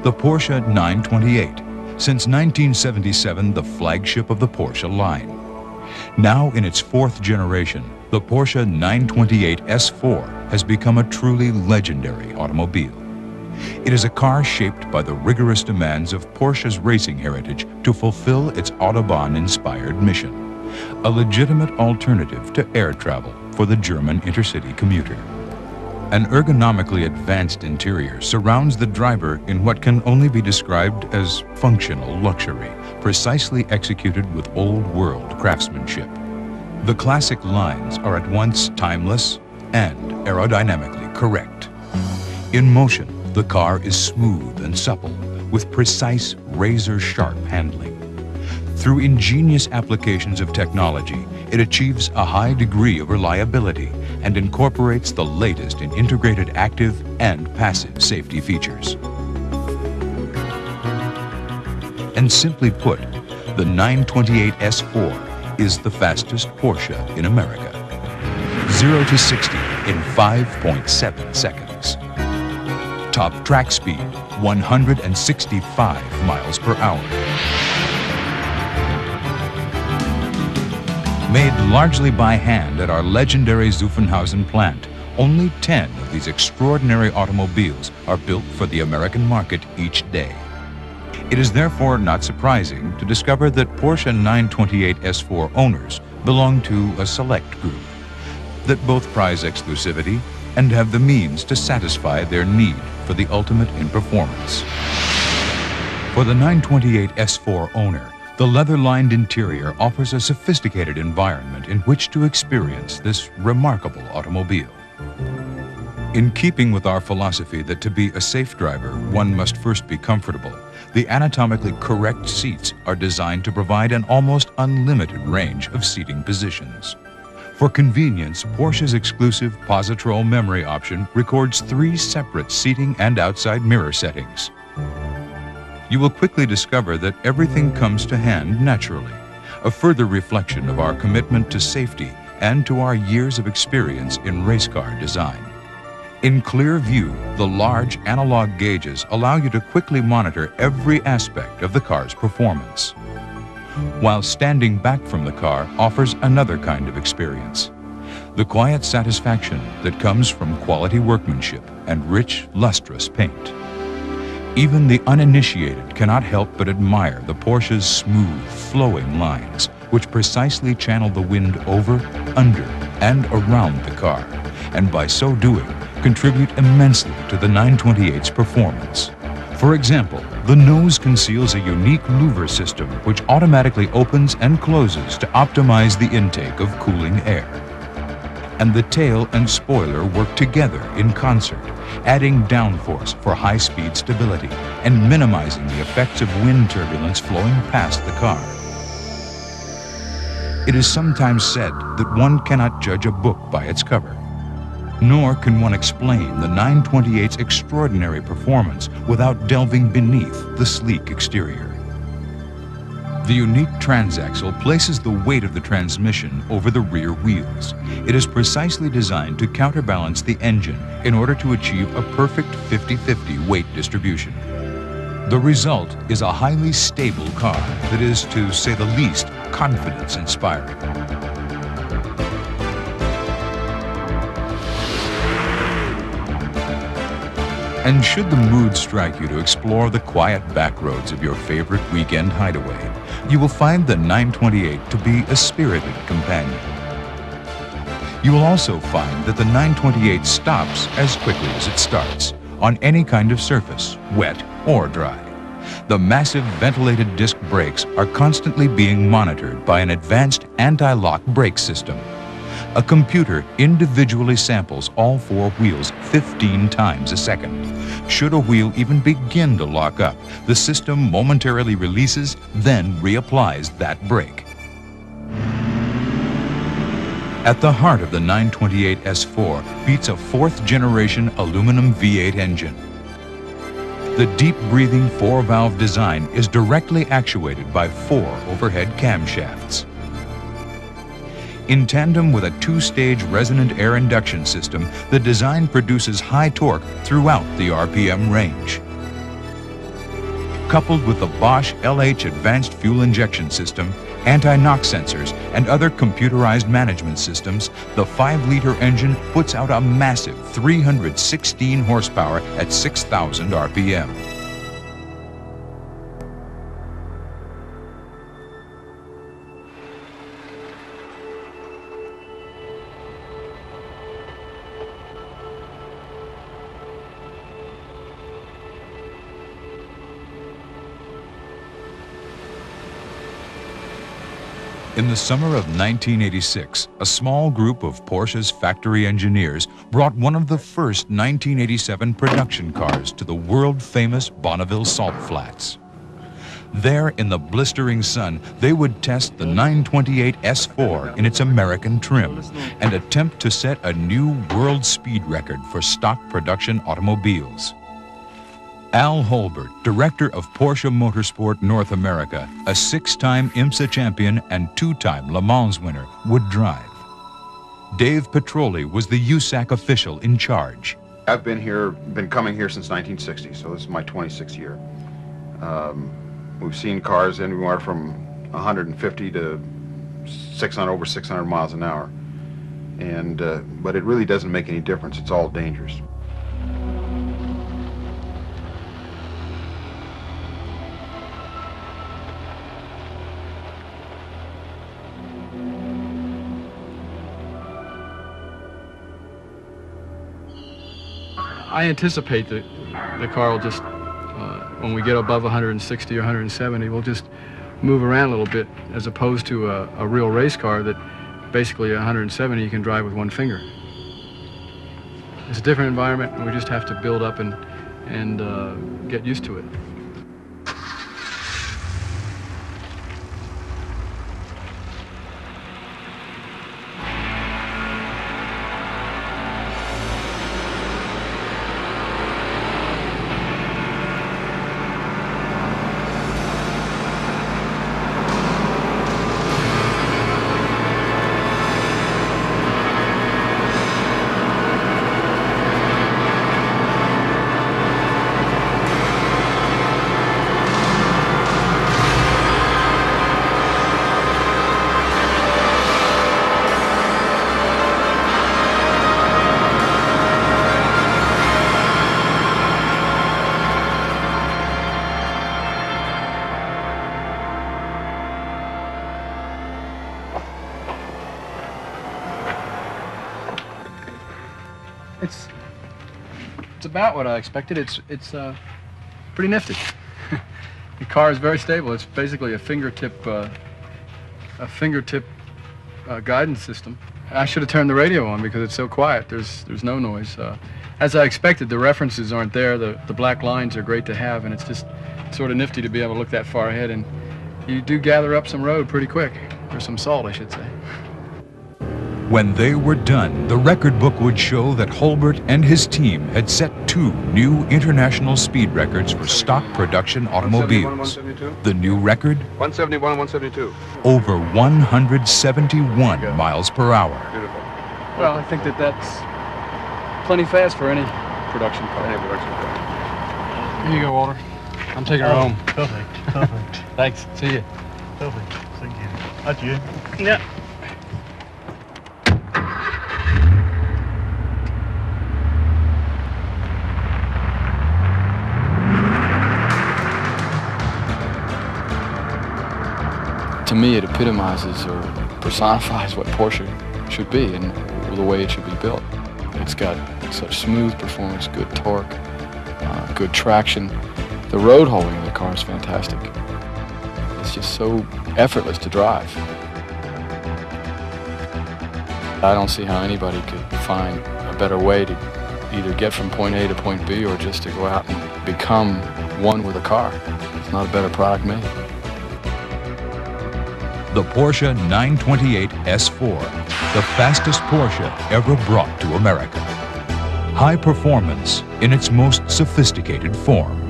the Porsche 928, since 1977 the flagship of the Porsche line. Now in its fourth generation, the Porsche 928 S4 has become a truly legendary automobile. It is a car shaped by the rigorous demands of Porsche's racing heritage to fulfill its Autobahn-inspired mission, a legitimate alternative to air travel for the German intercity commuter. An ergonomically advanced interior surrounds the driver in what can only be described as functional luxury, precisely executed with old-world craftsmanship. The classic lines are at once timeless and aerodynamically correct. In motion, the car is smooth and supple, with precise, razor-sharp handling. Through ingenious applications of technology, it achieves a high degree of reliability and incorporates the latest in integrated active and passive safety features. And simply put, the 928 S4 is the fastest Porsche in America. 0 to 60 in 5.7 seconds. Top track speed, 165 miles per hour. Made largely by hand at our legendary Zuffenhausen plant, only 10 of these extraordinary automobiles are built for the American market each day. It is therefore not surprising to discover that Porsche 928 S4 owners belong to a select group, that both prize exclusivity and have the means to satisfy their need for the ultimate in performance. For the 928 S4 owner, the leather-lined interior offers a sophisticated environment in which to experience this remarkable automobile. In keeping with our philosophy that to be a safe driver, one must first be comfortable, the anatomically correct seats are designed to provide an almost unlimited range of seating positions. For convenience, Porsche's exclusive Positrol memory option records 3 separate seating and outside mirror settings. You will quickly discover that everything comes to hand naturally, a further reflection of our commitment to safety and to our years of experience in race car design. In clear view, the large analog gauges allow you to quickly monitor every aspect of the car's performance, while standing back from the car offers another kind of experience, the quiet satisfaction that comes from quality workmanship and rich, lustrous paint. Even the uninitiated cannot help but admire the Porsche's smooth, flowing lines, which precisely channel the wind over, under, and around the car, and by so doing, contribute immensely to the 928's performance. For example, the nose conceals a unique louver system which automatically opens and closes to optimize the intake of cooling air. And the tail and spoiler work together in concert, adding downforce for high-speed stability and minimizing the effects of wind turbulence flowing past the car. It is sometimes said that one cannot judge a book by its cover, nor can one explain the 928's extraordinary performance without delving beneath the sleek exterior. The unique transaxle places the weight of the transmission over the rear wheels. It is precisely designed to counterbalance the engine in order to achieve a perfect 50-50 weight distribution. The result is a highly stable car that is, to say the least, confidence-inspiring. And should the mood strike you to explore the quiet back roads of your favorite weekend hideaway, you will find the 928 to be a spirited companion. You will also find that the 928 stops as quickly as it starts, on any kind of surface, wet or dry. The massive ventilated disc brakes are constantly being monitored by an advanced anti-lock brake system. A computer individually samples all 4 wheels 15 times a second. Should a wheel even begin to lock up, the system momentarily releases, then reapplies that brake. At the heart of the 928 S4 beats a 4th-generation aluminum V8 engine. The deep-breathing 4-valve design is directly actuated by 4 overhead camshafts. In tandem with a 2-stage resonant air induction system, the design produces high torque throughout the RPM range. Coupled with the Bosch LH Advanced Fuel Injection System, anti-knock sensors, and other computerized management systems, the 5-liter engine puts out a massive 316 horsepower at 6,000 RPM. In the summer of 1986, a small group of Porsche's factory engineers brought one of the first 1987 production cars to the world-famous Bonneville Salt Flats. There, in the blistering sun, they would test the 928 S4 in its American trim and attempt to set a new world speed record for stock production automobiles. Al Holbert, director of Porsche Motorsport North America, a 6-time IMSA champion and 2-time Le Mans winner, would drive. Dave Petroli was the USAC official in charge. I've been coming here since 1960, so this is my 26th year. We've seen cars anywhere from 150 to 600, over 600 miles an hour. But it really doesn't make any difference. It's all dangerous. I anticipate that the car will just, when we get above 160 or 170, we'll just move around a little bit, as opposed to a real race car that basically 170 you can drive with one finger. It's a different environment, and we just have to build up and get used to it. It's about what I expected. It's pretty nifty. The car is very stable. It's basically a fingertip guidance system. I should have turned the radio on because it's so quiet. There's no noise. As I expected, the references aren't there. The black lines are great to have, and it's just sort of nifty to be able to look that far ahead. And you do gather up some road pretty quick, or some salt, I should say. When they were done, the record book would show that Holbert and his team had set 2 new international speed records for stock production automobiles. The new record? 171, 172. Over 171 miles per hour. Beautiful. Well, I think that's plenty fast for any production car. Here you go, Walter. I'm taking her home. Perfect, perfect. Thanks. See you. Perfect, thank you. Adieu. Yeah. To me, it epitomizes or personifies what Porsche should be and the way it should be built. It's got such smooth performance, good torque, good traction. The road holding of the car is fantastic. It's just so effortless to drive. I don't see how anybody could find a better way to either get from point A to point B or just to go out and become one with a car. It's not a better product made. The Porsche 928 S4, the fastest Porsche ever brought to America. High performance in its most sophisticated form.